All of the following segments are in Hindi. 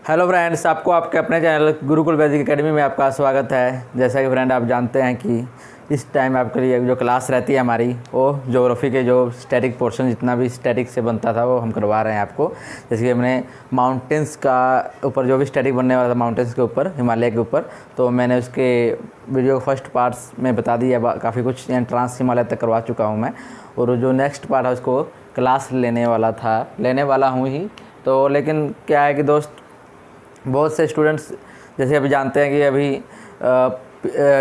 हेलो फ्रेंड्स, आपको आपके अपने चैनल गुरुकुल बेसिक एकेडमी में आपका स्वागत है। जैसा कि फ्रेंड आप जानते हैं कि इस टाइम आपके लिए जो क्लास रहती है हमारी वो ज्योग्राफी के जो स्टैटिक पोर्शन जितना भी स्टैटिक से बनता था वो हम करवा रहे हैं आपको। जैसे कि हमने माउंटेंस का ऊपर जो भी स्टैटिक बनने वाला था माउंटेंस के ऊपर, हिमालय के ऊपर, तो मैंने उसके वीडियो फर्स्ट पार्ट्स में बता दिया काफ़ी कुछ, ट्रांस हिमालय तक करवा चुका हूँ मैं। और जो नेक्स्ट पार्ट है उसको क्लास लेने वाला हूँ ही। तो लेकिन क्या है कि दोस्त, बहुत से स्टूडेंट्स जैसे अभी जानते हैं कि अभी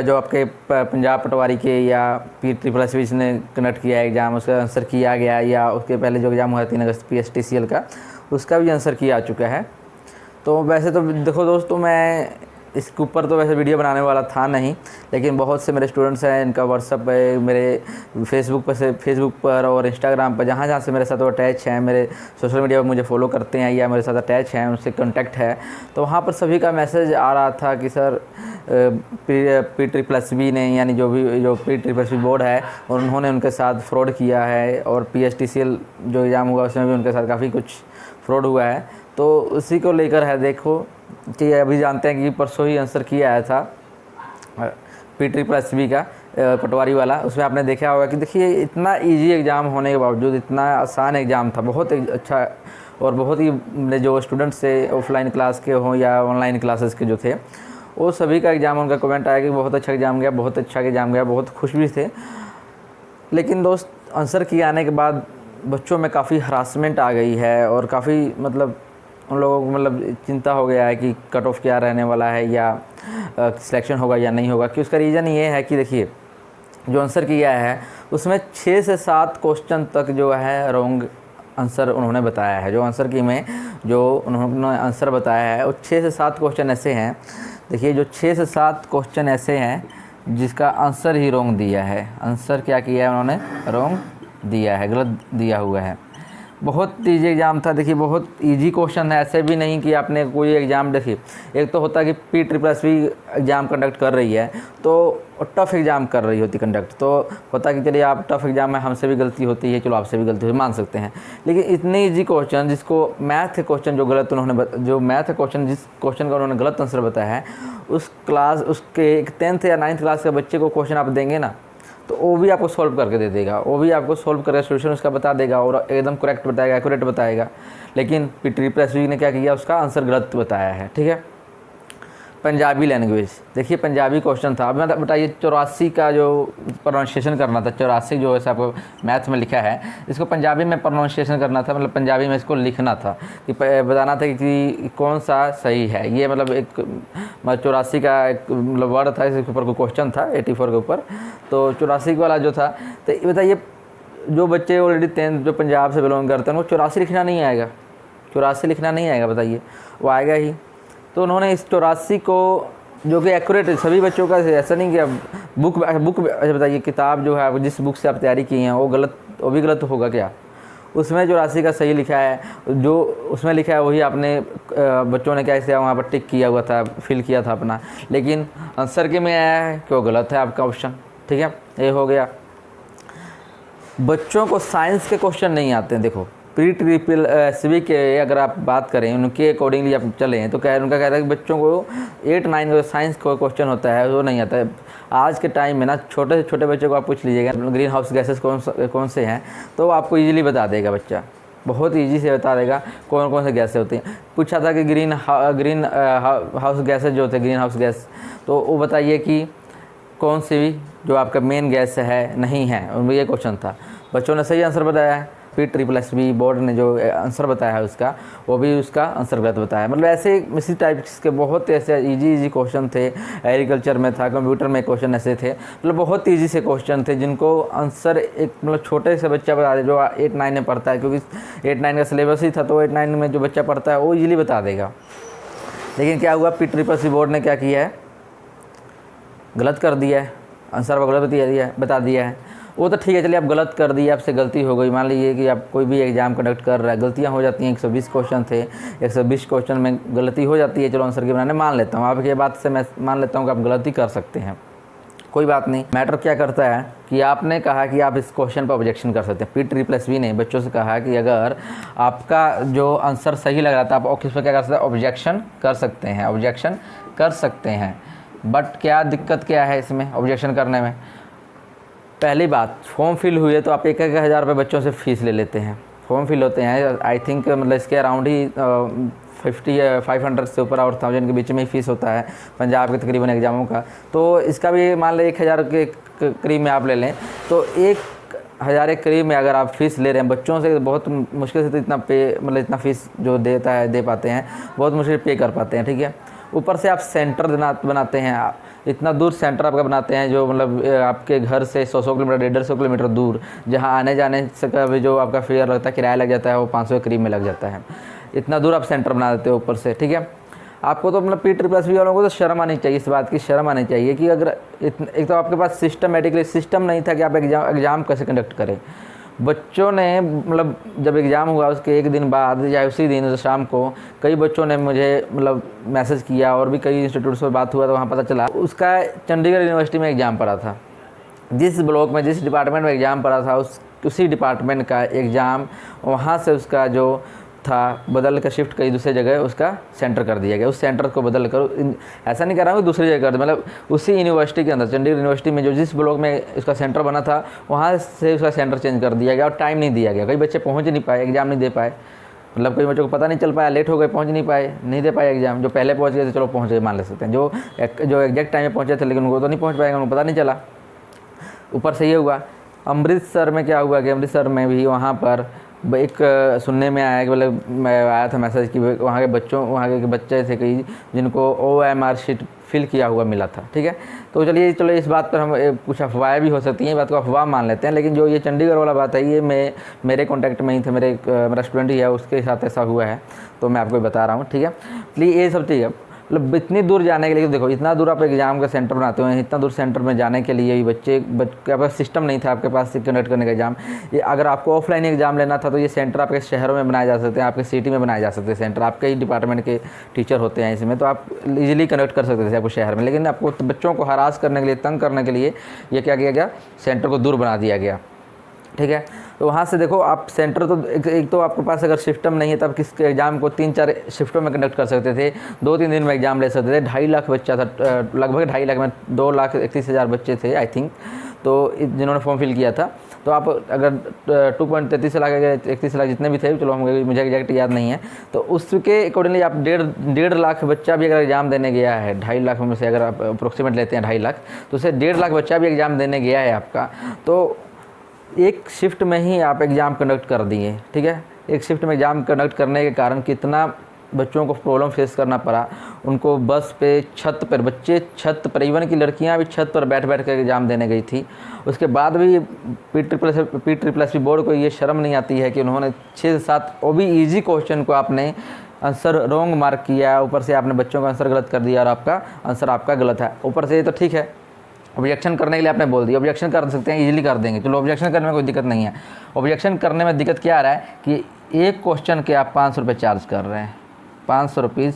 जो आपके पंजाब पटवारी के या PSSB जिसने कंडक्ट किया है एग्ज़ाम, उसका आंसर किया गया, या उसके पहले जो एग्ज़ाम हुआ 3 अगस्त PSTCL का, उसका भी आंसर किया आ चुका है। तो वैसे तो देखो दोस्तों, मैं इसके ऊपर तो वैसे वीडियो बनाने वाला था नहीं, लेकिन बहुत से मेरे स्टूडेंट्स हैं, इनका व्हाट्सअप पे, मेरे फेसबुक पर और इंस्टाग्राम पर, जहाँ से मेरे साथ वो अटैच हैं, मेरे सोशल मीडिया पर मुझे फॉलो करते हैं या मेरे साथ अटैच हैं, उनसे कांटेक्ट है, तो वहाँ पर सभी का मैसेज आ रहा था कि सर PSSB ने, यानी जो PSSB बोर्ड है, और उन्होंने उनके साथ फ्रॉड किया है, और PSTCL जो एग्ज़ाम हुआ उसमें भी उनके साथ काफ़ी कुछ फ्रॉड हुआ है। तो उसी को लेकर है। देखो कि अभी जानते हैं कि परसों ही आंसर किया आया था PSSB का पटवारी वाला। उसमें आपने देखा होगा कि देखिए, इतना इजी एग्ज़ाम होने के बावजूद, इतना आसान एग्ज़ाम था, बहुत अच्छा, और बहुत ही मेरे जो स्टूडेंट्स थे ऑफलाइन क्लास के हों या ऑनलाइन क्लासेस के जो थे, वो सभी का एग्ज़ाम, उनका कमेंट आया कि बहुत अच्छा एग्ज़ाम गया, बहुत अच्छा एग्ज़ाम गया, बहुत खुश भी थे। लेकिन दोस्त, आंसर किए आने के बाद बच्चों में काफ़ी हरासमेंट आ गई है, और काफ़ी मतलब उन लोगों को चिंता हो गया है कि कट ऑफ क्या रहने वाला है, या सिलेक्शन होगा या नहीं होगा। कि उसका रीज़न ये है कि देखिए, जो आंसर किया है उसमें 6 से 7 क्वेश्चन तक जो है रॉन्ग आंसर उन्होंने बताया है। जो आंसर की में जो उन्होंने आंसर बताया है वो 6 से 7 क्वेश्चन ऐसे हैं। देखिए, जो 6 से 7 क्वेश्चन ऐसे हैं जिसका आंसर ही रॉन्ग दिया है। आंसर क्या किया है उन्होंने? रॉन्ग दिया है, गलत दिया हुआ है। बहुत ईजी एग्ज़ाम था। देखिए, बहुत इजी क्वेश्चन है, ऐसे भी नहीं कि आपने कोई एग्ज़ाम, देखिए एक तो होता है कि PSSB एग्ज़ाम कंडक्ट कर रही है तो टफ़ एग्ज़ाम कर रही होती कंडक्ट, तो होता है कि चलिए आप टफ़ एग्ज़ाम में हमसे भी गलती होती है, चलो आपसे भी गलती होती है, मान सकते हैं। लेकिन इतने ईजी क्वेश्चन, जिसको मैथ के क्वेश्चन जो गलत उन्होंने जो मैथ क्वेश्चन जिस क्वेश्चन का उन्होंने गलत आंसर बताया है, उसके 10th या 9th क्लास के बच्चे को क्वेश्चन आप देंगे ना, तो वो भी आपको सॉल्व करके दे देगा, वो भी आपको सॉल्व करके सोल्यूशन उसका बता देगा और एकदम करेक्ट बताएगा, एक्यूरेट बताएगा। लेकिन PSSB ने क्या किया, उसका आंसर गलत बताया है। ठीक है। पंजाबी लैंग्वेज, देखिए पंजाबी क्वेश्चन था। अब मैं बताइए, 84 का जो प्रोनाउंसिएशन करना था, 84 जो है आपको मैथ में लिखा है, इसको पंजाबी में प्रोनाउंसिएशन करना था, मतलब पंजाबी में इसको लिखना था, कि बताना था कि कौन सा सही है। ये मतलब एक 84 का एक मतलब वर्ड था, इसके ऊपर कोई क्वेश्चन था 84 के ऊपर, तो 84 वाला जो था। तो बताइए, जो बच्चे ऑलरेडी 10th जो पंजाब से बिलोंग करते हैं उनको 84 लिखना नहीं आएगा, 84 लिखना नहीं आएगा, बताइए, वो आएगा ही। तो उन्होंने इस 84 को, जो कि एक्यूरेट सभी बच्चों का, ऐसा नहीं कि अब बुक अच्छा बताइए, किताब जो है जिस बुक से आप तैयारी की हैं वो भी गलत होगा क्या? उसमें 84 का सही लिखा है, जो उसमें लिखा है वही आपने बच्चों ने क्या किया, वहाँ पर टिक किया हुआ था, फिल किया था अपना, लेकिन आंसर के में आया है क्यों गलत है आपका ऑप्शन। ठीक है, ये हो गया। बच्चों को साइंस के क्वेश्चन नहीं आते हैं। देखो, PSSB के अगर आप बात करें, उनके अकॉर्डिंगली आप चलें, तो उनका कहता है कि बच्चों को 8-9 का साइंस का क्वेश्चन होता है वो नहीं आता है। आज के टाइम में ना, छोटे से छोटे बच्चों को आप पूछ लीजिएगा ग्रीन हाउस गैसेस कौन से हैं, तो आपको ईजिली बता देगा बच्चा, बहुत ईजी से बता देगा कौन कौन से गैसें होती हैं। पूछा था कि ग्रीन हाउस गैसेज जो होते हैं, ग्रीन हाउस गैस, तो वो बताइए कि कौन सी भी जो आपका मेन गैस है, नहीं है, ये क्वेश्चन था। बच्चों ने सही आंसर बताया है। PSSB बोर्ड ने जो आंसर बताया है उसका, वो भी उसका आंसर गलत बताया। मतलब ऐसे इसी टाइप के बहुत ऐसे इजी क्वेश्चन थे। एग्रीकल्चर में था, कंप्यूटर में क्वेश्चन ऐसे थे, मतलब बहुत ईजी से क्वेश्चन थे जिनको आंसर एक मतलब छोटे से बच्चा बता दे, जो 8-9 में पढ़ता है, क्योंकि 8-9 का सिलेबस ही था, तो 8-9 में जो बच्चा पढ़ता है वो ईजिली बता देगा। लेकिन क्या हुआ, PSSB बोर्ड ने क्या किया है, गलत कर दिया है, आंसर वो गलत बता दिया है। वो तो ठीक है, चलिए आप गलत कर दिए, आपसे गलती हो गई। मान लीजिए कि आप कोई भी एग्ज़ाम कंडक्ट कर रहा है, गलतियाँ हो जाती हैं। 120 क्वेश्चन थे, 120 क्वेश्चन में गलती हो जाती है, चलो आंसर की बनाने मान लेता हूँ, आपकी बात से मैं मान लेता हूँ कि आप गलती कर सकते हैं। कोई बात नहीं। मैटर क्या करता है कि आपने कहा कि आप इस क्वेश्चन पर ऑब्जेक्शन कर सकते हैं। P+V ने बच्चों से कहा कि अगर आपका जो आंसर सही लग रहा था आप किस पर क्या कर सकते हैं, ऑब्जेक्शन कर सकते हैं, ऑब्जेक्शन कर सकते हैं। बट क्या दिक्कत क्या है इसमें ऑब्जेक्शन करने में? पहली बात, फॉर्म फिल हुए तो आप 1,000 रुपये बच्चों से फ़ीस ले लेते हैं। फॉर्म फिल होते हैं आई थिंक मतलब इसके अराउंड ही 50 या 500 से ऊपर और 1000 के बीच में ही फ़ीस होता है पंजाब के तकरीबन एग्ज़ामों का। तो इसका भी मान लें 1,000 के करीब में आप ले लें, तो 1,000 के करीब में अगर आप फ़ीस ले रहे हैं बच्चों से, बहुत मुश्किल से तो इतना मतलब इतना फ़ीस जो दे पाते हैं, बहुत मुश्किल पे कर पाते हैं, ठीक है। ऊपर से आप सेंटर बनाते हैं, इतना दूर सेंटर आपका बनाते हैं जो मतलब आपके घर से 100 किलोमीटर 150 किलोमीटर दूर, जहाँ आने जाने से का भी जो आपका फेयर लगता है, किराया लग जाता है, वो 500 के करीब में लग जाता है। इतना दूर आप सेंटर बना देते हो ऊपर से, ठीक है। आपको तो मतलब P+V वालों को तो शर्म आनी चाहिए, इस बात की शर्म आनी चाहिए कि अगर एक तो आपके पास सिस्टमेटिकली सिस्टम नहीं था कि आप एग्ज़ाम कैसे कंडक्ट करें। बच्चों ने मतलब जब एग्ज़ाम हुआ उसके एक दिन बाद या उसी दिन शाम को कई बच्चों ने मुझे मतलब मैसेज किया, और भी कई इंस्टीट्यूट से बात हुआ तो वहाँ पता चला उसका चंडीगढ़ यूनिवर्सिटी में एग्ज़ाम पड़ा था। जिस ब्लॉक में जिस डिपार्टमेंट में एग्ज़ाम पड़ा था उसी डिपार्टमेंट का एग्ज़ाम वहाँ से उसका जो था बदल कर शिफ्ट कई दूसरी जगह उसका सेंटर कर दिया गया। उस सेंटर को बदल कर, ऐसा नहीं कर रहा हूँ दूसरी जगह कर, मतलब उसी यूनिवर्सिटी के अंदर चंडीगढ़ यूनिवर्सिटी में जो जिस ब्लॉक में उसका सेंटर बना था वहाँ से उसका सेंटर चेंज कर दिया गया और टाइम नहीं दिया गया। कई बच्चे पहुँच नहीं पाए, एग्ज़ाम नहीं दे पाए, मतलब कई बच्चों को पता नहीं चल पाया, लेट हो गए, पहुँच नहीं पाए, नहीं दे पाए एग्ज़ाम। जो पहले पहुँच गए थे चलो पहुँच गए मान ले सकते हैं, जो एग्जैक्ट टाइम में पहुँचे थे लेकिन उनको तो नहीं पहुँच पाएंगे, उनको पता नहीं चला। ऊपर से ये हुआ अमृतसर में क्या हुआ कि अमृतसर में भी वहाँ पर एक सुनने में आया कि मतलब मैं आया था मैसेज कि वहाँ के बच्चे थे कई जिनको OMR शीट फिल किया हुआ मिला था, ठीक है। तो चलो इस बात पर हम कुछ अफवाहें भी हो सकती हैं, इस बात को अफवाह मान लेते हैं, लेकिन जो ये चंडीगढ़ वाला बात है ये मेरे कॉन्टैक्ट में ही थे, मेरा स्टूडेंट ही है, उसके साथ ऐसा हुआ है, तो मैं आपको बता रहा हूँ, ठीक है। इसलिए ये सब ठीक है, मतलब इतनी दूर जाने के लिए देखो, इतना दूर आप एग्ज़ाम का सेंटर बनाते हो, इतना दूर सेंटर में जाने के लिए बच्चे के पास सिस्टम नहीं था आपके पास कंडक्ट करने का एग्ज़ाम। ये अगर आपको ऑफलाइन एग्ज़ाम लेना था तो ये सेंटर आपके शहरों में बनाए जा सकते हैं, आपके सिटी में बनाए जा सकते हैं सेंटर, आपके ही डिपार्टमेंट के टीचर होते हैं इसमें, तो आप इजीली कंडक्ट कर सकते थे आपको शहर में। लेकिन आपको बच्चों को हरास करने के लिए, तंग करने के लिए ये क्या किया गया, सेंटर को दूर बना दिया गया, ठीक है। तो वहाँ से देखो आप सेंटर तो एक तो आपके पास अगर सिस्टम नहीं है तब किस एग्ज़ाम को 3-4 शिफ्टों में कंडक्ट कर सकते थे, 2-3 दिन में एग्ज़ाम ले सकते थे। 2.5 लाख बच्चा था, लगभग 2.5 लाख में 2,31,000 बच्चे थे आई थिंक, तो जिन्होंने फॉर्म फिल किया था। तो आप अगर 2.33 लाख 31 लाख जितने भी थे, चलो मुझे एग्जैक्ट याद नहीं है, तो उसके अकॉर्डिंगली आप 1.5 लाख बच्चा भी अगर एग्ज़ाम देने गया है, 2.5 लाख में से अगर आप अप्रोक्सीमेट लेते हैं 2.5 लाख, तो उससे 1.5 लाख बच्चा भी एग्ज़ाम देने गया है आपका, तो एक शिफ्ट में ही आप एग्ज़ाम कंडक्ट कर दिए, ठीक है। एक शिफ्ट में एग्ज़ाम कंडक्ट करने के कारण कितना बच्चों को प्रॉब्लम फेस करना पड़ा, उनको बस पे, छत पर, बच्चे छत पर, इवन की लड़कियां भी छत पर बैठ कर एग्ज़ाम देने गई थी। उसके बाद भी P+V बोर्ड को ये शर्म नहीं आती है कि उन्होंने 6 से 7 वो भी ईजी क्वेश्चन को आपने आंसर रॉन्ग मार्क किया, ऊपर से आपने बच्चों का आंसर गलत कर दिया और आपका आंसर आपका गलत है। ऊपर से ये तो ठीक है, ऑब्जेक्शन करने के लिए आपने बोल दिया, ऑब्जेक्शन कर सकते हैं, इजीली कर देंगे, चलो ऑब्जेक्शन करने में कोई दिक्कत नहीं है। ऑब्जेक्शन करने में दिक्कत क्या आ रहा है कि एक क्वेश्चन के आप 500 रुपये चार्ज कर रहे हैं, 500 रुपीज़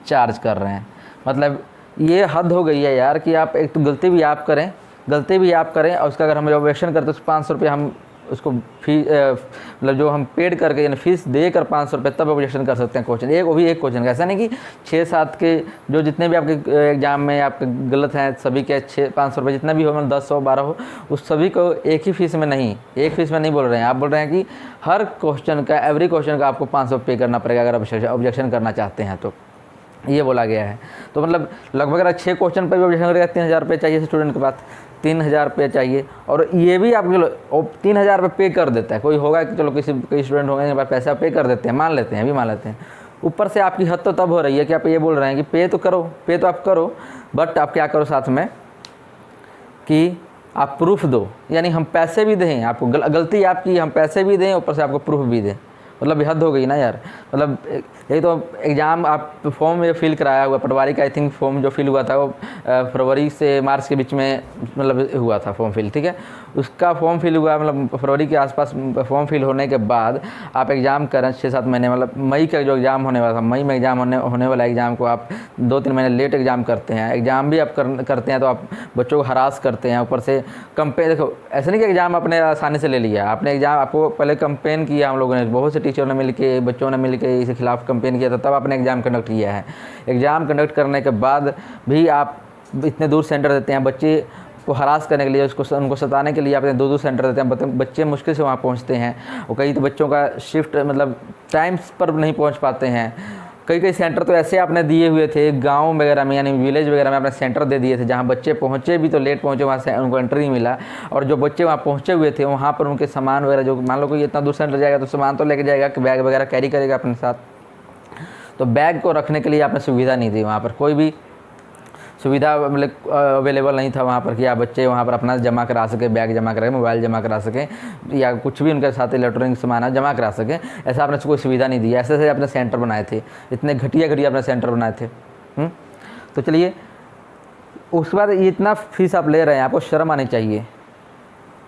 चार्ज कर रहे हैं, मतलब ये हद हो गई है यार कि आप एक तो गलती भी आप करें और उसका अगर हम ऑब्जेक्शन करते तो 500 रुपये हम उसको मतलब जो हम पेड करके यानी फीस देकर 500 रुपये तब ऑब्जेक्शन कर सकते हैं क्वेश्चन, वो भी एक क्वेश्चन का। ऐसा नहीं कि 6-7 के जो जितने भी आपके एग्जाम में आपके गलत हैं सभी के 500 रुपये जितना भी हो, मतलब 10 हो 12 हो, उस सभी को एक ही फीस में नहीं, एक फीस में नहीं बोल रहे हैं, आप बोल रहे हैं कि हर क्वेश्चन का, एवरी क्वेश्चन का आपको 500 पे करना पड़ेगा अगर आप ऑब्जेक्शन करना चाहते हैं तो, ये बोला गया है। तो मतलब लगभग अगर 6 क्वेश्चन पर भी ऑब्जेक्शन करेगा 3,000 रुपये चाहिए स्टूडेंट के पास, 3,000 रुपये चाहिए। और ये भी आपके 3,000 रुपये पे कर देता है, कोई होगा कि चलो कई स्टूडेंट होंगे जिनके पास पैसा पे कर देते हैं, मान लेते हैं। ऊपर से आपकी हद तो तब हो रही है कि आप ये बोल रहे हैं कि पे तो आप करो, बट आप क्या करो साथ में कि आप प्रूफ दो, यानी हम पैसे भी दें, आपको गलती आपकी, हम पैसे भी दें, ऊपर से आपको प्रूफ भी दें। मतलब हद हो गई ना यार। मतलब एक तो एग्ज़ाम आप फॉर्म ये फिल कराया हुआ पटवारी का, आई थिंक फॉर्म जो फिल हुआ था वो फरवरी से मार्च के बीच में मतलब हुआ था फॉर्म फिल, ठीक है। उसका फॉर्म फिल हुआ मतलब फरवरी के आसपास फॉर्म फिल होने के बाद आप एग्ज़ाम करें 6-7 महीने, मतलब मई का जो एग्ज़ाम होने वाला था, मई में एग्ज़ाम होने वाला एग्ज़ाम को आप 2-3 महीने लेट एग्ज़ाम करते हैं। एग्ज़ाम भी आप करते हैं तो आप बच्चों को हरास करते हैं, ऊपर से देखो ऐसा नहीं कि एग्ज़ाम आपने आसानी से ले लिया, आपने एग्ज़ाम आपको पहले कंपेन किया, हम लोगों ने बहुत से टीचरों ने मिलके, बच्चों ने मिलके इसके खिलाफ कंपेन किया था, तब आपने एग्ज़ाम कंडक्ट किया है। एग्ज़ाम कंडक्ट करने के बाद भी आप इतने दूर सेंटर देते हैं बच्चे को हरास करने के लिए, उनको सताने के लिए आपने दूर सेंटर देते हैं, बच्चे मुश्किल से वहाँ पहुँचते हैं। और कई तो बच्चों का शिफ्ट मतलब टाइम्स पर नहीं पहुँच पाते हैं। कई सेंटर तो ऐसे आपने दिए हुए थे गांव वगैरह में, यानी विलेज वगैरह में आपने सेंटर दे दिए थे जहां बच्चे पहुंचे भी तो लेट पहुंचे, वहां से उनको एंट्री नहीं मिला। और जो बच्चे वहां पहुंचे हुए थे वहां पर उनके सामान वगैरह, जो मान लो कोई इतना दूर सेंटर जाएगा तो सामान तो लेके जाएगा कि बैग वगैरह कैरी करेगा अपने साथ, तो बैग को रखने के लिए आपने सुविधा नहीं दी, वहाँ पर कोई भी सुविधा मतलब अवेलेबल नहीं था वहाँ पर कि आप बच्चे वहाँ पर अपना जमा करा सके, बैग जमा करा, मोबाइल जमा करा सकें या कुछ भी उनके साथ इलेक्ट्रॉनिक सामान जमा करा सकें। ऐसा आपने कोई सुविधा नहीं दी, ऐसे ऐसे अपने सेंटर बनाए थे, इतने घटिया अपने सेंटर बनाए थे। तो चलिए उसके बाद इतना फीस आप ले रहे हैं, आपको शर्म आनी चाहिए।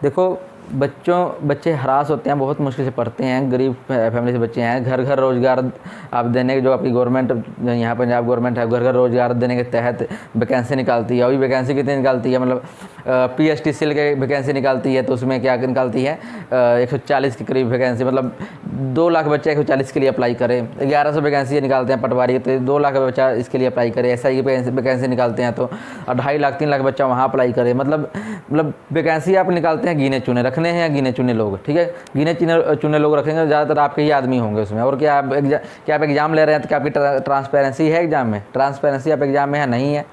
देखो बच्चे हरास होते हैं, बहुत मुश्किल से पढ़ते हैं, गरीब फैमिली से बच्चे हैं। घर घर रोज़गार आप देने के जो आपकी गवर्नमेंट यहाँ पंजाब गवर्नमेंट है, घर घर रोज़गार देने के तहत वैकेंसी निकालती है। अभी वैकेंसी कितनी निकालती है, मतलब PSTCL के वैकेंसी निकालती है तो उसमें क्या निकालती है 140 के करीब वैकेंसी, मतलब 2 लाख बच्चा 140 के लिए अप्लाई करे। 1100 वैकेंसी निकालते हैं पटवारी, तो 2 लाख बच्चा इसके लिए अप्लाई करे। SI की वैकेंसी निकालते हैं तो 2.5 लाख 3 लाख बच्चा वहाँ अप्लाई करे। मतलब वैकेंसी आप निकालते हैं, गिने चुने रखने हैं, गिने चुने लोग, ठीक है, गिने चुने लोग रखेंगे, ज़्यादातर आपके ही आदमी होंगे उसमें। और क्या आप एग्ज़ाम ले रहे हैं तो क्या आपकी ट्रांसपेरेंसी है एग्ज़ाम में? ट्रांसपेरेंसी आप एग्ज़ाम में है नहीं है।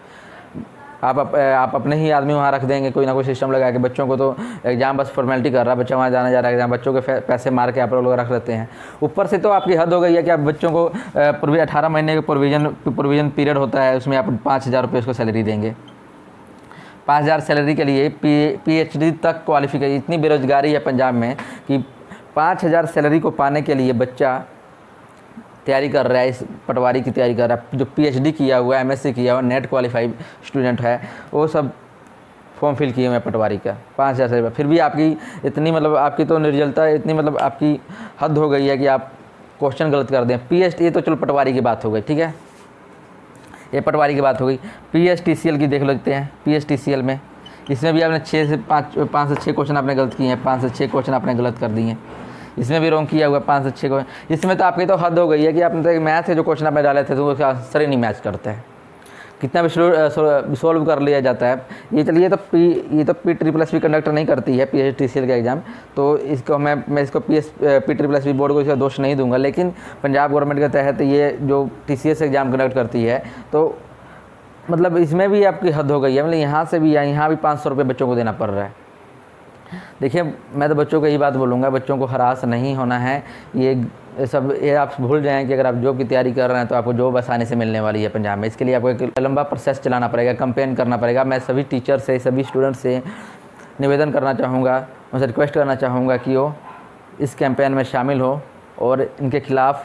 आप अपने ही आदमी वहाँ रख देंगे, कोई ना कोई सिस्टम लगा के। बच्चों को तो एग्ज़ाम बस फॉर्मेलिटी कर रहा है, बच्चा वहाँ जाने जा रहा है एग्ज़ाम, बच्चों के पैसे मार के आप लोग रख लेते हैं। ऊपर से तो आपकी हद हो गई है कि आप बच्चों को 18 महीने का प्रोविज़न पीरियड होता है, उसमें आप 5,000 रुपये उसको सैलरी देंगे। 5,000 सैलरी के लिए PhD तक क्वालिफिकेशन। इतनी बेरोज़गारी है पंजाब में कि 5,000 सैलरी को पाने के लिए बच्चा तैयारी कर रहा है, इस पटवारी की तैयारी कर रहा है। जो PhD किया हुआ है, MSc किया हुआ, नेट क्वालिफाइड स्टूडेंट है, वो सब फॉर्म फिल किए हुए हैं पटवारी का 5,000 सैलरी। फिर भी आपकी इतनी मतलब आपकी तो निर्जलता, इतनी मतलब आपकी हद हो गई है कि आप क्वेश्चन गलत कर दें। PhD, ये तो चलो पटवारी की बात हो गई, ठीक है, ये पटवारी की बात हो गई। PSTCL की देख लेते हैं। PSTCL में इसमें भी आपने 5 से 6 क्वेश्चन आपने गलत किए हैं, 5 से 6 क्वेश्चन आपने गलत कर दिए हैं। इसमें भी रॉन्ग किया हुआ 5 से 6 क्वेश्चन। इसमें तो आपकी तो हद हो गई है कि आपने तो मैथ के जो क्वेश्चन आपने डाले थे तो उसका आंसर ही नहीं मैच करते हैं, कितना भी सोल्व कर लिया जाता है। ये चलिए तो PSSSB कंडक्ट नहीं करती है PSTCL का एग्ज़ाम, तो इसको मैं इसको PSSB बोर्ड को इसका दोष नहीं दूंगा। लेकिन पंजाब गवर्नमेंट के तहत ये जो TCS एग्ज़ाम कंडक्ट करती है, तो मतलब इसमें भी आपकी हद हो गई है। मतलब यहाँ से भी यहाँ भी 500 रुपये बच्चों को देना पड़ रहा है। देखिए मैं तो बच्चों को यही बात बोलूँगा, बच्चों को हरास नहीं होना है। ये आप भूल जाएं कि अगर आप जॉब की तैयारी कर रहे हैं तो आपको जॉब आसानी से मिलने वाली है पंजाब में। इसके लिए आपको एक लंबा प्रोसेस चलाना पड़ेगा, कंपेन करना पड़ेगा। मैं सभी टीचर से, सभी स्टूडेंट से निवेदन करना चाहूँगा, उनसे रिक्वेस्ट करना चाहूँगा कि वो इस कैंपेन में शामिल हो और इनके खिलाफ़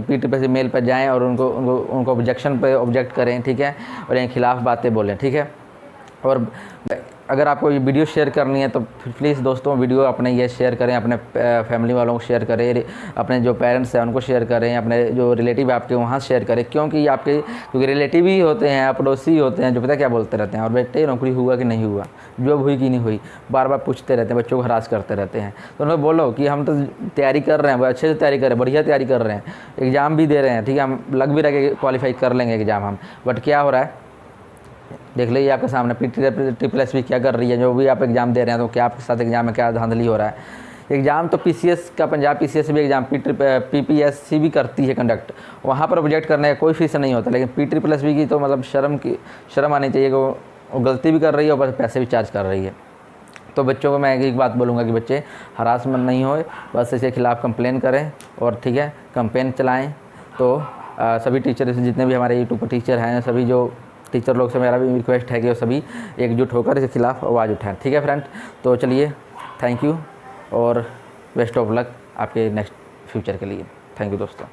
PTPSB मेल पर जाएँ और उनको ऑब्जेक्शन पे ऑब्जेक्ट करें, ठीक है, और इनके खिलाफ़ बातें बोलें, ठीक है। और अगर आपको ये वीडियो शेयर करनी है तो प्लीज़ दोस्तों वीडियो अपने ये शेयर करें, अपने फैमिली वालों को शेयर करें, अपने जो पेरेंट्स हैं उनको शेयर करें, अपने जो रिलेटिव आपके वहाँ शेयर करें। क्योंकि रिलेटिव ही होते हैं, पड़ोसी होते हैं जो पता क्या बोलते रहते हैं, और बेटे नौकरी हुआ कि नहीं हुआ, जॉब हुई कि नहीं हुई, बार बार पूछते रहते हैं, बच्चों को हरास करते रहते हैं। तो उन्हें बोलो कि हम तो तैयारी कर रहे हैं, अच्छे से तैयारी कर रहे हैं, बढ़िया तैयारी कर रहे हैं, एग्ज़ाम भी दे रहे हैं, ठीक है, हम लग भी रहे क्वालिफाई कर लेंगे एग्ज़ाम हम। बट क्या हो रहा है देख लीजिए आपके सामने। PSSB क्या कर रही है, जो भी आप एग्ज़ाम दे रहे हैं तो क्या आपके साथ एग्ज़ाम में क्या धांधली हो रहा है। एग्ज़ाम तो PCS का पंजाब PCS भी एग्ज़ाम PPSC भी करती है कंडक्ट, वहाँ पर ऑब्जेक्ट करने का कोई फीस नहीं होता। लेकिन PSSB की तो मतलब शर्म आनी चाहिए कि वो गलती भी कर रही है और पैसे भी चार्ज कर रही है। तो बच्चों को मैं एक बात बोलूँगा कि बच्चे हरासमेंट नहीं होए, बस इसके खिलाफ़ कंप्लेन करें और ठीक है कैंपेन चलाएँ। तो सभी टीचर जितने भी हमारे यूट्यूब पर टीचर हैं, सभी जो टीचर लोग से मेरा भी रिक्वेस्ट है कि वो सभी एकजुट होकर इसके खिलाफ आवाज़ उठाएं, ठीक है फ्रेंड। तो चलिए थैंक यू और बेस्ट ऑफ लक आपके नेक्स्ट फ्यूचर के लिए। थैंक यू दोस्तों।